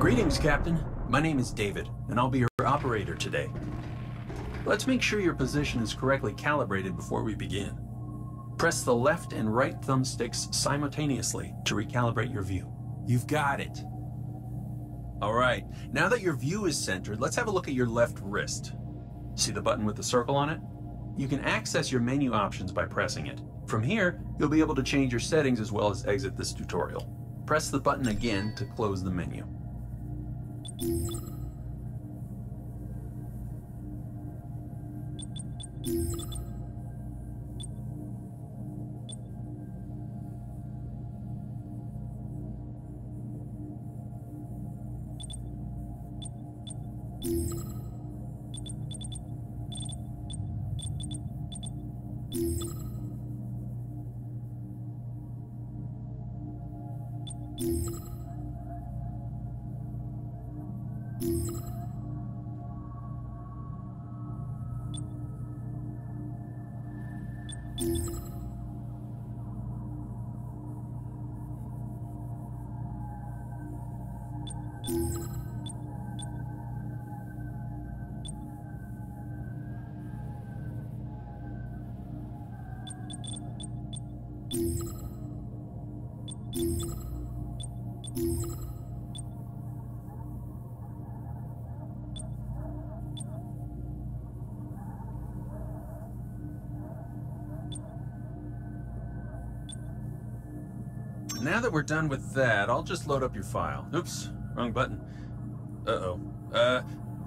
Greetings, Captain. My name is David, and I'll be your operator today. Let's make sure your position is correctly calibrated before we begin. Press the left and right thumbsticks simultaneously to recalibrate your view. You've got it. All right, now that your view is centered, let's have a look at your left wrist. See the button with the circle on it? You can access your menu options by pressing it. From here, you'll be able to change your settings as well as exit this tutorial. Press the button again to close the menu. Now that we're done with that, I'll just load up your file. Oops, wrong button. Uh-oh.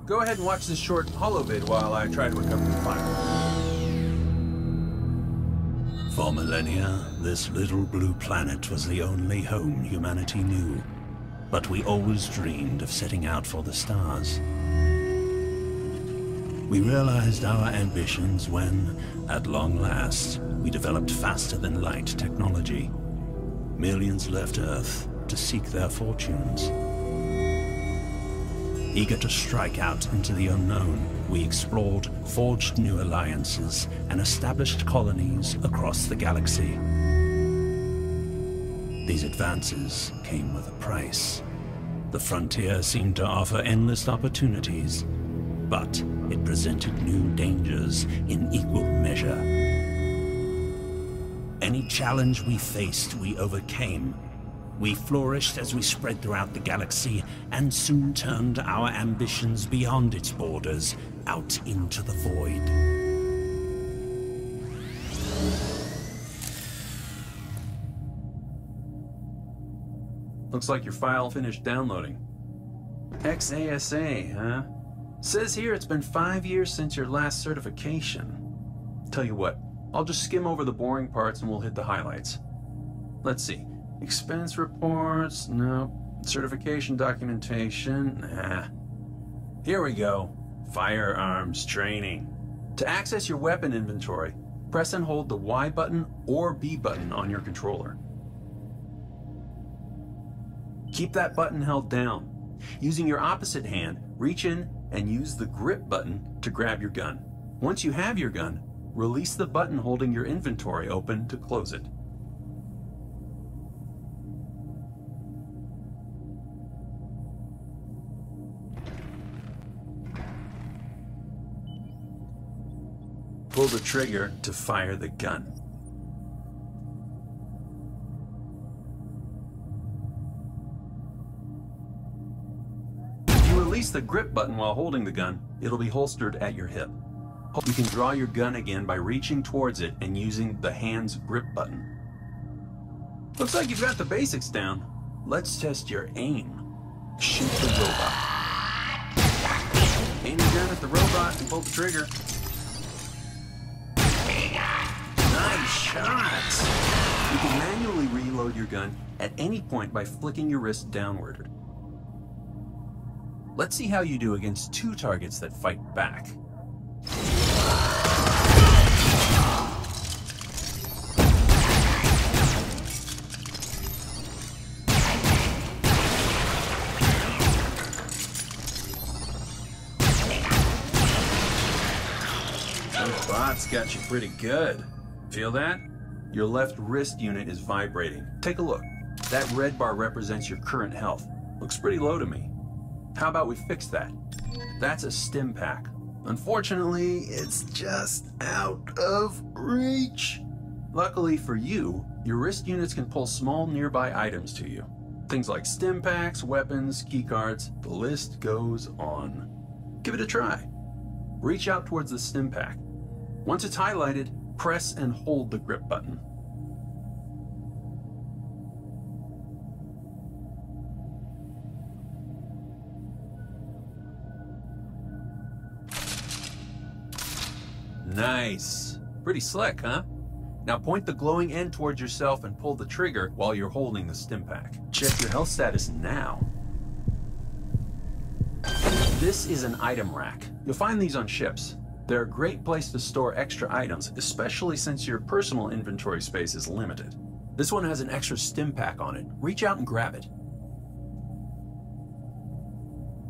Go ahead and watch this short holovid while I try to recover the file. For millennia, this little blue planet was the only home humanity knew. But we always dreamed of setting out for the stars. We realized our ambitions when, at long last, we developed faster-than-light technology. Millions left Earth to seek their fortunes. Eager to strike out into the unknown, we explored, forged new alliances, and established colonies across the galaxy. These advances came with a price. The frontier seemed to offer endless opportunities, but it presented new dangers in equal measure. Any challenge we faced, we overcame. We flourished as we spread throughout the galaxy, and soon turned our ambitions beyond its borders, out into the void. Looks like your file finished downloading. XASA, huh? Says here it's been 5 years since your last certification. Tell you what, I'll just skim over the boring parts and we'll hit the highlights. Let's see. Expense reports, no. Certification documentation, nah. Here we go. Firearms training. To access your weapon inventory, press and hold the Y button or B button on your controller. Keep that button held down. Using your opposite hand, reach in and use the grip button to grab your gun. Once you have your gun, release the button holding your inventory open to close it. Pull the trigger to fire the gun. If you release the grip button while holding the gun, it'll be holstered at your hip. You can draw your gun again by reaching towards it and using the hand's grip button. Looks like you've got the basics down. Let's test your aim. Shoot the robot. Aim your gun at the robot and pull the trigger. Nice shots! You can manually reload your gun at any point by flicking your wrist downward. Let's see how you do against two targets that fight back. Those bots got you pretty good. Feel that? Your left wrist unit is vibrating. Take a look. That red bar represents your current health. Looks pretty low to me. How about we fix that? That's a stim pack. Unfortunately, it's just out of reach. Luckily for you, your wrist units can pull small nearby items to you. Things like stim packs, weapons, keycards, the list goes on. Give it a try. Reach out towards the stim pack. Once it's highlighted, press and hold the grip button. Nice. Pretty slick, huh? Now point the glowing end towards yourself and pull the trigger while you're holding the stim pack. Check your health status now. This is an item rack. You'll find these on ships. They're a great place to store extra items, especially since your personal inventory space is limited. This one has an extra stim pack on it. Reach out and grab it.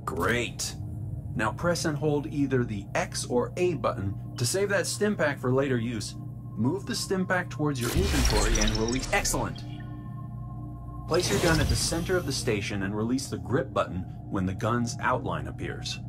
Great. Now press and hold either the X or A button to save that stim pack for later use. Move the stim pack towards your inventory and release. Excellent! Place your gun at the center of the station and release the grip button when the gun's outline appears.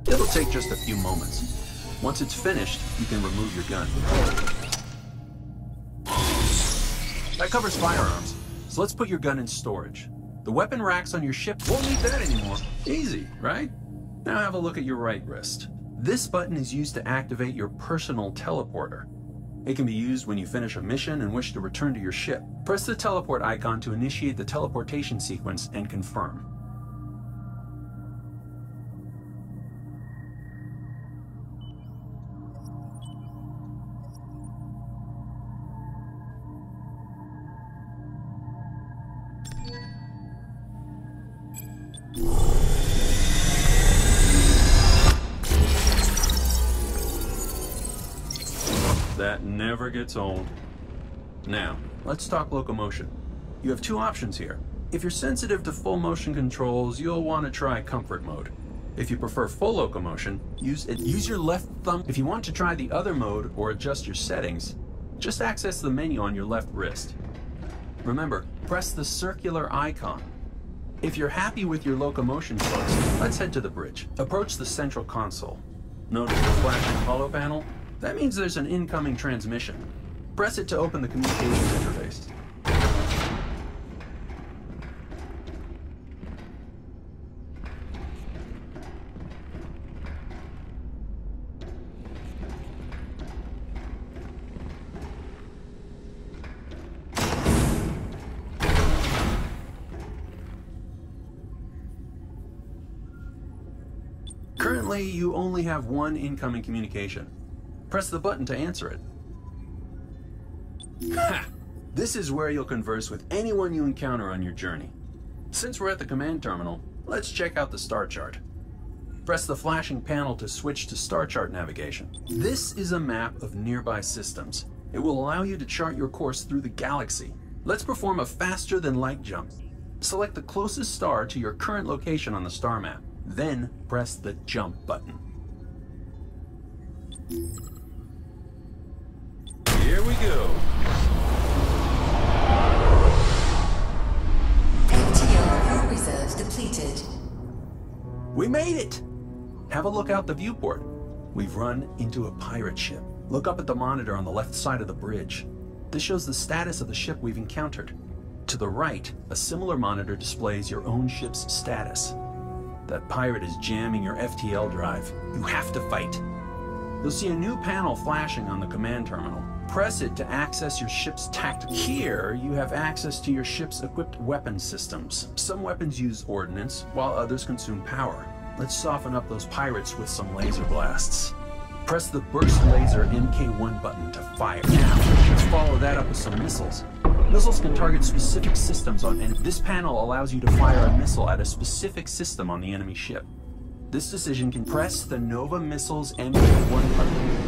It'll take just a few moments. Once it's finished, you can remove your gun. That covers firearms, so let's put your gun in storage. The weapon racks on your ship won't need that anymore. Easy, right? Now have a look at your right wrist. This button is used to activate your personal teleporter. It can be used when you finish a mission and wish to return to your ship. Press the teleport icon to initiate the teleportation sequence and confirm. That never gets old. Now, let's talk locomotion. You have two options here. If you're sensitive to full motion controls, you'll want to try comfort mode. If you prefer full locomotion, use your left thumb. If you want to try the other mode or adjust your settings, just access the menu on your left wrist. Remember, press the circular icon. If you're happy with your locomotion choice, let's head to the bridge. Approach the central console. Notice the flashing holo panel? That means there's an incoming transmission. Press it to open the communications interface. Currently, you only have one incoming communication. Press the button to answer it. Ha! This is where you'll converse with anyone you encounter on your journey. Since we're at the command terminal, let's check out the star chart. Press the flashing panel to switch to star chart navigation. This is a map of nearby systems. It will allow you to chart your course through the galaxy. Let's perform a faster than light jump. Select the closest star to your current location on the star map. Then press the jump button. Here we go. FTL fuel reserves depleted. We made it! Have a look out the viewport. We've run into a pirate ship. Look up at the monitor on the left side of the bridge. This shows the status of the ship we've encountered. To the right, a similar monitor displays your own ship's status. That pirate is jamming your FTL drive. You have to fight. You'll see a new panel flashing on the command terminal. Press it to access your ship's tactical. Here, you have access to your ship's equipped weapon systems. Some weapons use ordnance, while others consume power. Let's soften up those pirates with some laser blasts. Press the burst laser MK1 button to fire. Now, let's follow that up with some missiles. Missiles can target specific systems on enemy. This panel allows you to fire a missile at a specific system on the enemy ship. This decision can press the Nova Missiles MK1 button.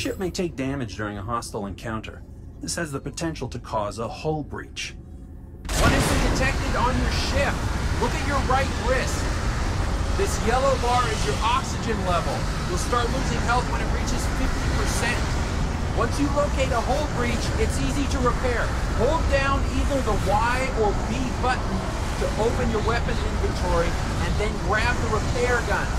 ship may take damage during a hostile encounter. This has the potential to cause a hull breach. What is detected on your ship? Look at your right wrist. This yellow bar is your oxygen level. You'll start losing health when it reaches 50%. Once you locate a hull breach, it's easy to repair. Hold down either the Y or B button to open your weapon inventory, and then grab the repair gun.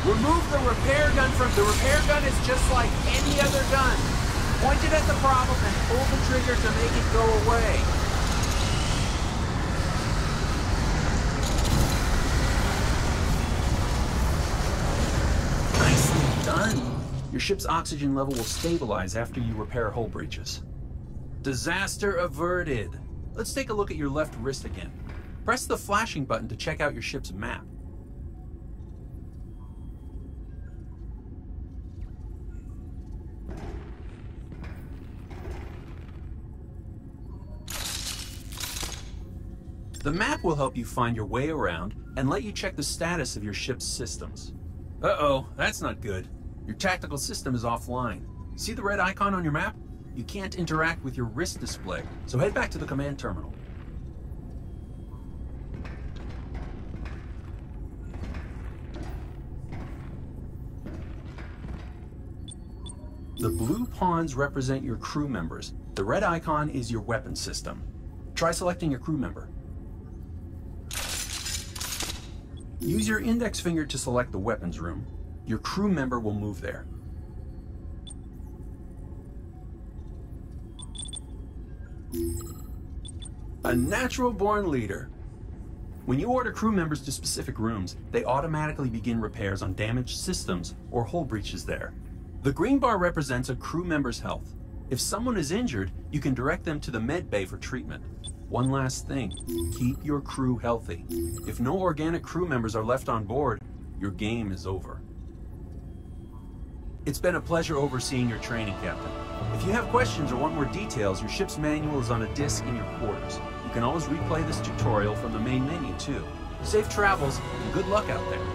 Remove the repair gun from... The repair gun is just like any other gun. Point it at the problem and pull the trigger to make it go away. Nicely done. Your ship's oxygen level will stabilize after you repair hull breaches. Disaster averted. Let's take a look at your left wrist again. Press the flashing button to check out your ship's map. The map will help you find your way around and let you check the status of your ship's systems. Uh-oh, that's not good. Your tactical system is offline. See the red icon on your map? You can't interact with your wrist display, so head back to the command terminal. The blue pawns represent your crew members. The red icon is your weapon system. Try selecting your crew member. Use your index finger to select the weapons room. Your crew member will move there. A natural-born leader. When you order crew members to specific rooms, they automatically begin repairs on damaged systems or hull breaches there. The green bar represents a crew member's health. If someone is injured, you can direct them to the med bay for treatment. One last thing, keep your crew healthy. If no organic crew members are left on board, your game is over. It's been a pleasure overseeing your training, Captain. If you have questions or want more details, your ship's manual is on a disc in your quarters. You can always replay this tutorial from the main menu, too. Safe travels, and good luck out there.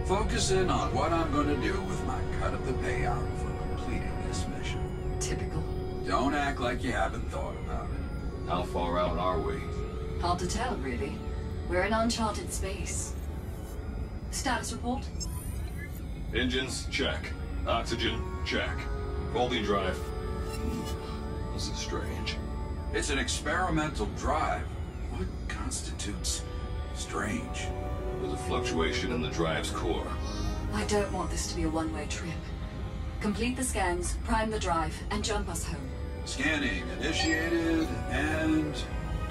Focusing on what I'm going to do with my cut of the payout for completing this mission. Typical. Don't act like you haven't thought about it. How far out are we? Hard to tell, really. We're in uncharted space. Status report? Engines, check. Oxygen, check. Folding drive. This is strange. It's an experimental drive. What constitutes strange? There's a fluctuation in the drive's core. I don't want this to be a one-way trip. Complete the scans, prime the drive, and jump us home. Scanning initiated and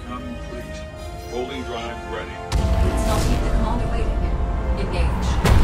complete. Folding drive ready. Let's not keep the commander waiting. Engage.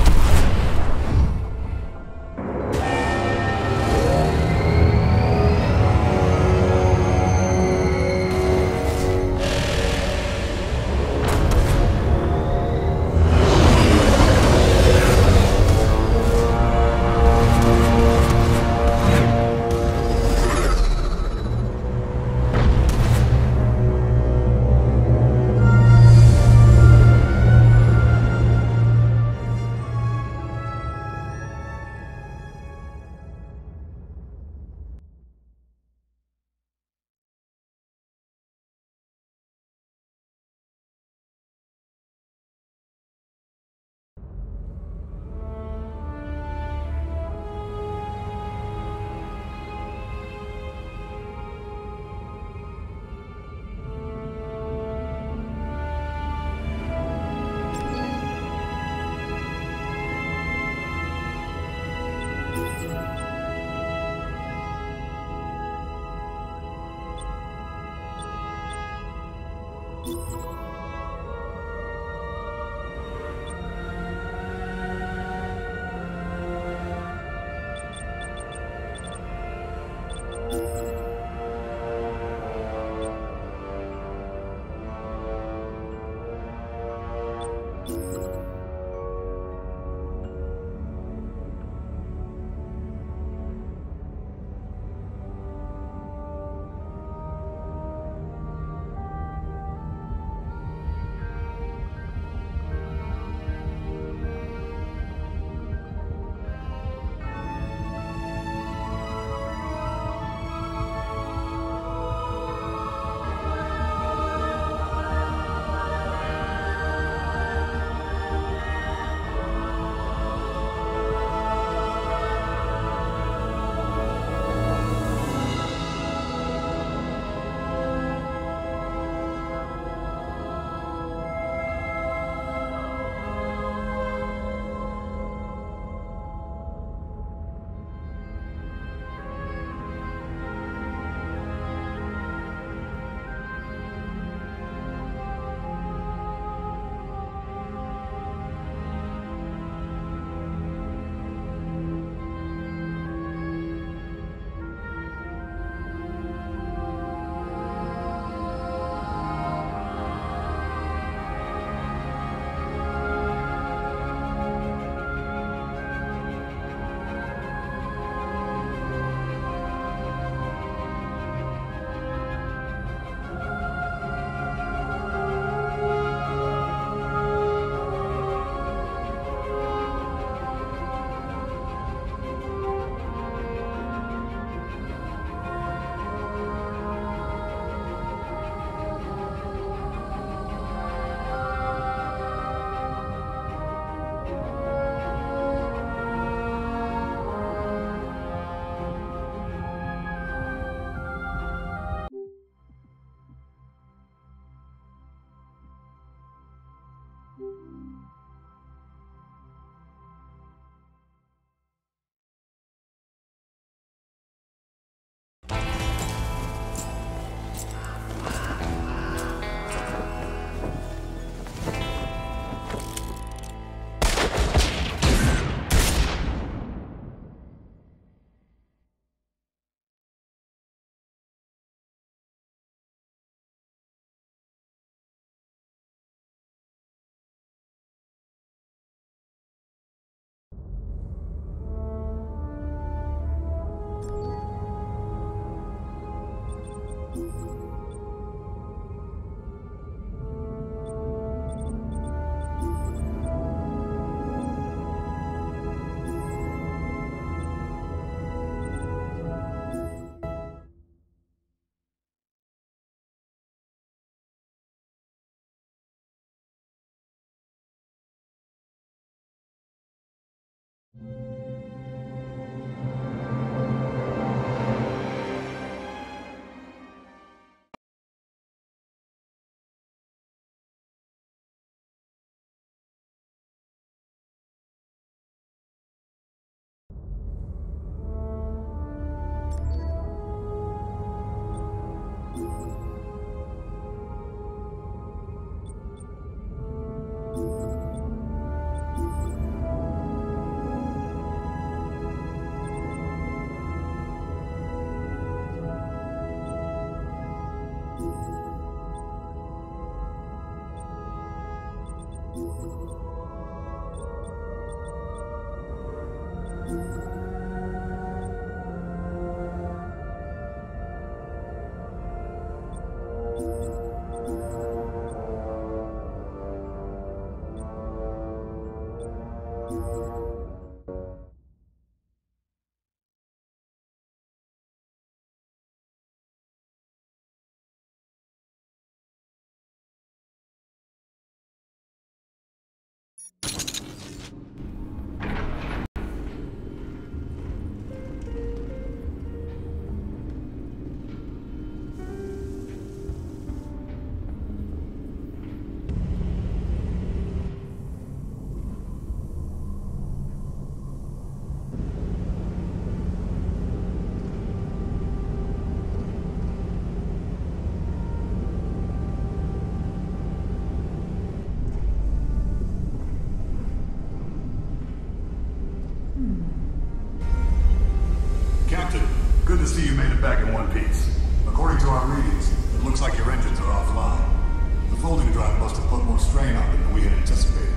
back in one piece. According to our readings, it looks like your engines are offline. The folding drive must have put more strain on them than we had anticipated.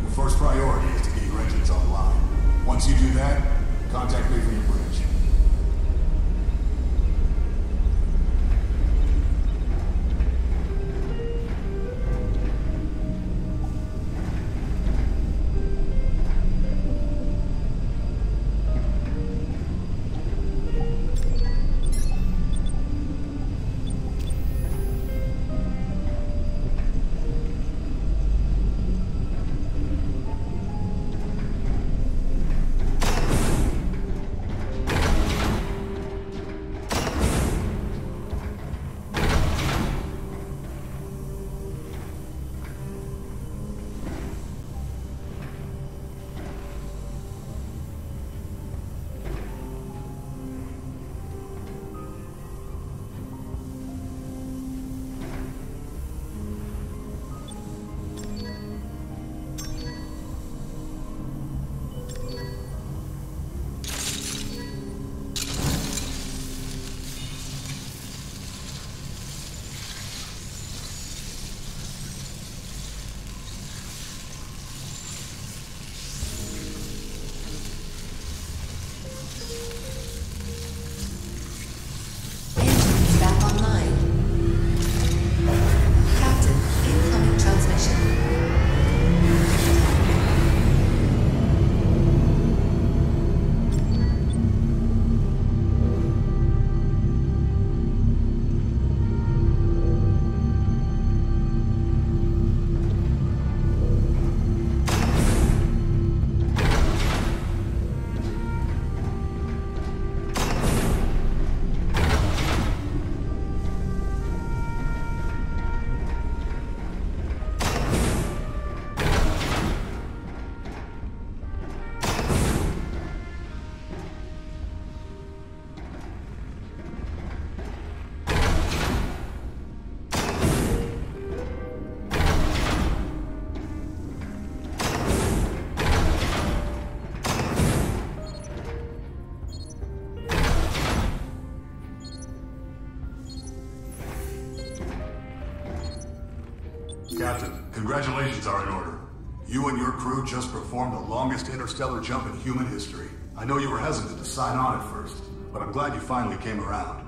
Your first priority is to get your engines online. Once you do that, contact me from your bridge. Captain, congratulations are in order. You and your crew just performed the longest interstellar jump in human history. I know you were hesitant to sign on at first, but I'm glad you finally came around.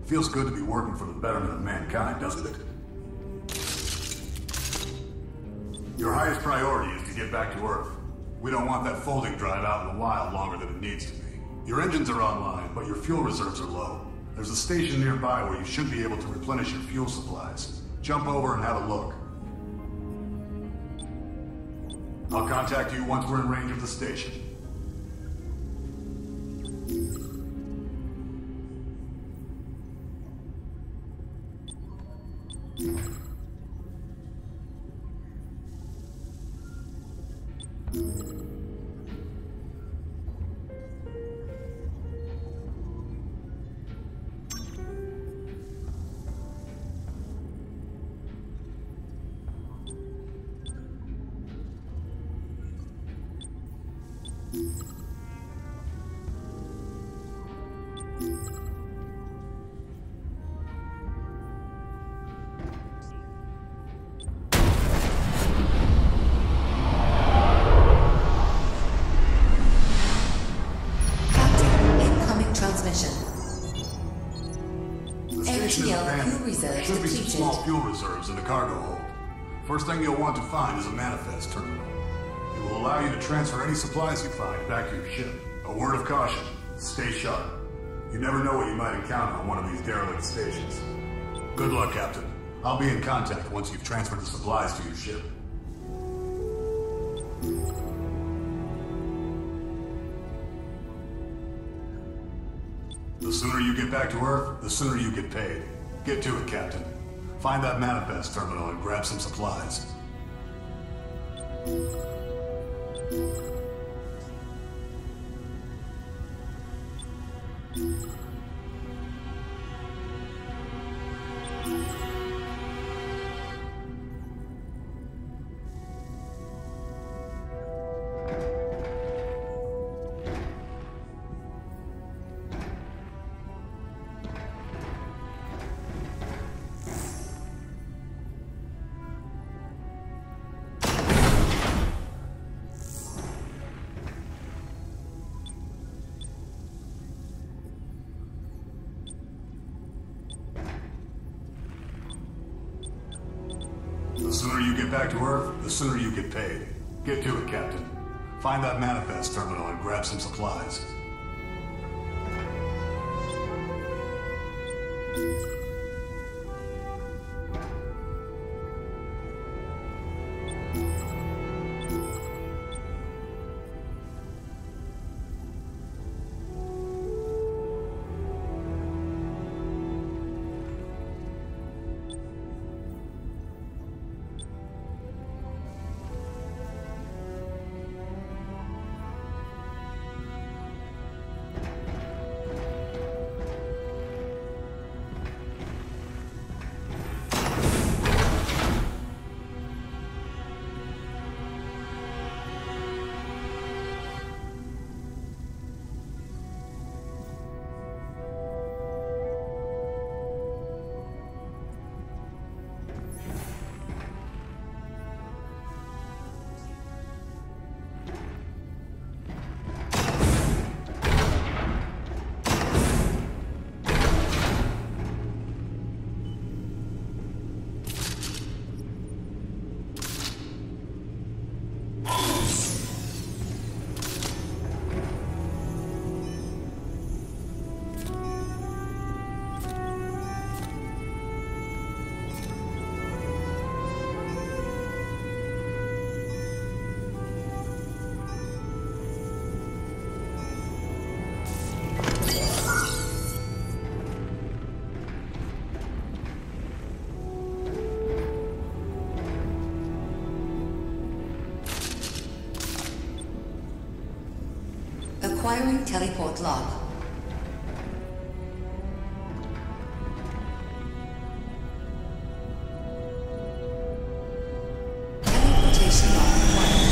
Feels good to be working for the betterment of mankind, doesn't it? Your highest priority is to get back to Earth. We don't want that folding drive out in the wild longer than it needs to be. Your engines are online, but your fuel reserves are low. There's a station nearby where you should be able to replenish your fuel supplies. Jump over and have a look. I'll contact you once we're in range of the station. Should be some small fuel reserves in the cargo hold. First thing you'll want to find is a manifest terminal. It will allow you to transfer any supplies you find back to your ship. A word of caution, stay sharp. You never know what you might encounter on one of these derelict stations. Good luck, Captain. I'll be in contact once you've transferred the supplies to your ship. The sooner you get back to Earth, the sooner you get paid. Get to it, Captain. Find that manifest terminal and grab some supplies. The sooner you get back to Earth, the sooner you get paid. Get to it, Captain. Find that manifest terminal and grab some supplies. Acquiring teleport log. Teleportation log acquired.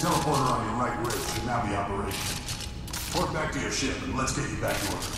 teleporter on your right wrist should now be operational. Port back to your ship and let's get you back to Earth.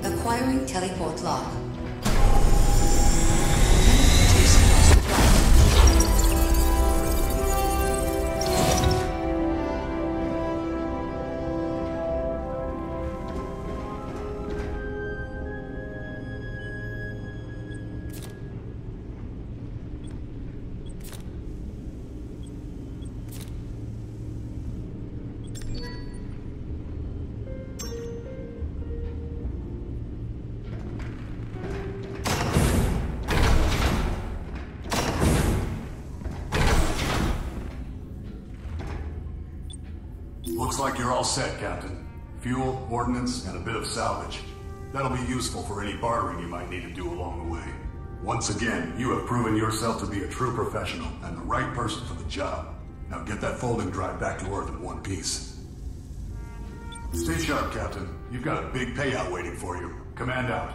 Acquiring teleport lock. Looks like you're all set, Captain. Fuel, ordnance, and a bit of salvage. That'll be useful for any bartering you might need to do along the way. Once again, you have proven yourself to be a true professional and the right person for the job. Now get that folding drive back to Earth in one piece. Stay sharp, Captain. You've got a big payout waiting for you. Command out.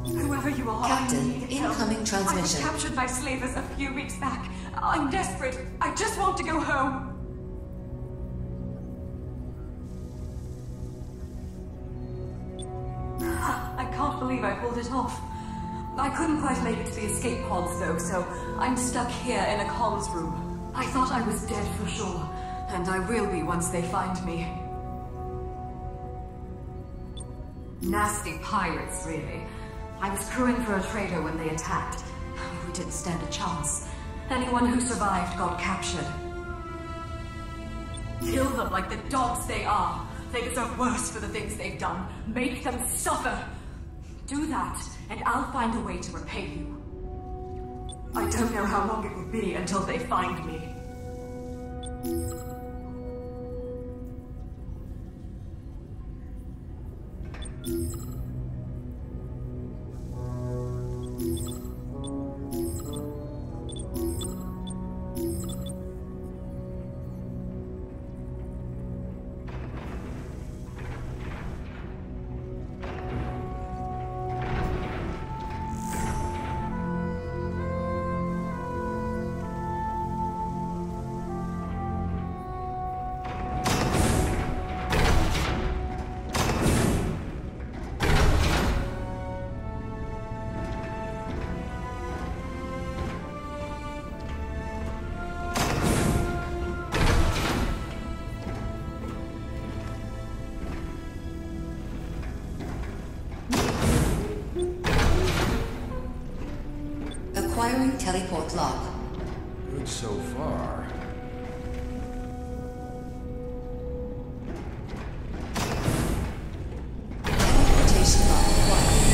Whoever you are, Captain, I need help. incoming transmission. I was captured by slavers a few weeks back. I'm desperate. I just want to go home. I can't believe I pulled it off. I couldn't quite make it to the escape pods though, so I'm stuck here in a comms room. I thought I was dead for sure, and I will be once they find me. Nasty pirates, really. I was crewing for a trader when they attacked. We didn't stand a chance. Anyone who survived got captured. Kill them like the dogs they are. They deserve worse for the things they've done. Make them suffer. Do that, and I'll find a way to repay you. I don't know how long it will be until they find me. Acquiring teleport lock. Good so far. Teleportation lock acquired.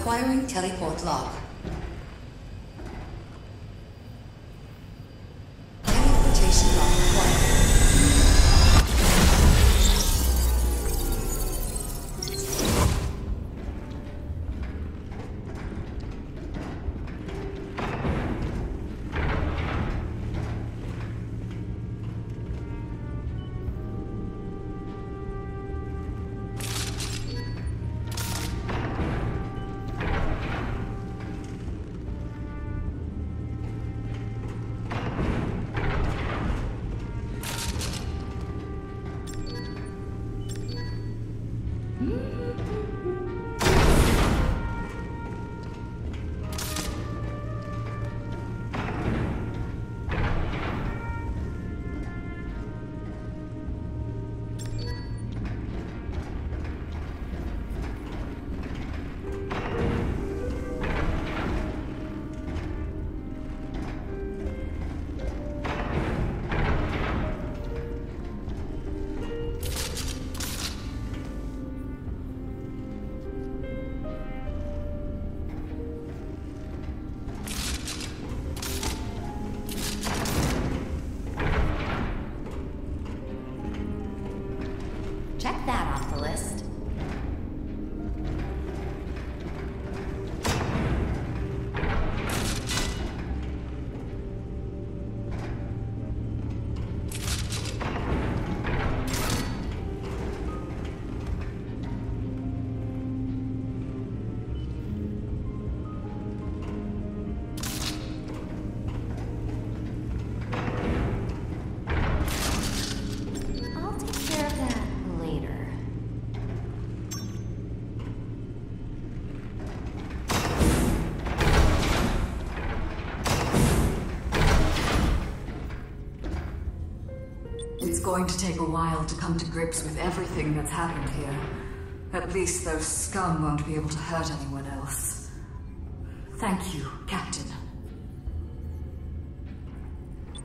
Acquiring teleport lock. Teleportation lock acquired. Check that off the list. I'll take care of that later. It's going to take a while to come to grips with everything that's happened here. At least those scum won't be able to hurt anyone else. Thank you, Captain.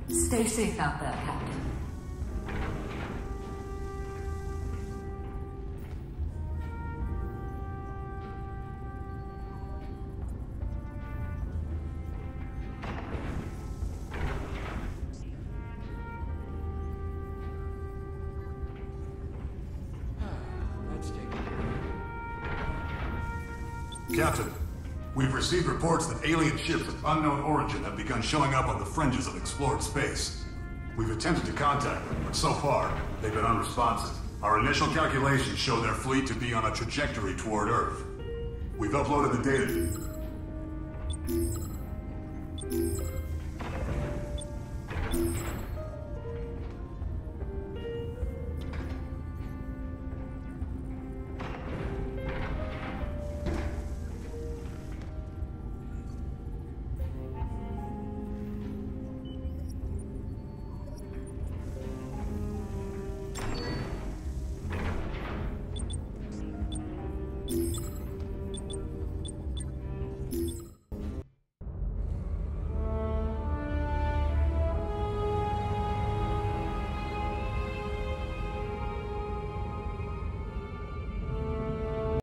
Stay safe out there, Captain. Let's take it. Captain, we've received reports that alien ships of unknown origin have begun showing up on the fringes of explored space. We've attempted to contact them, but so far, they've been unresponsive. Our initial calculations show their fleet to be on a trajectory toward Earth. We've uploaded the data.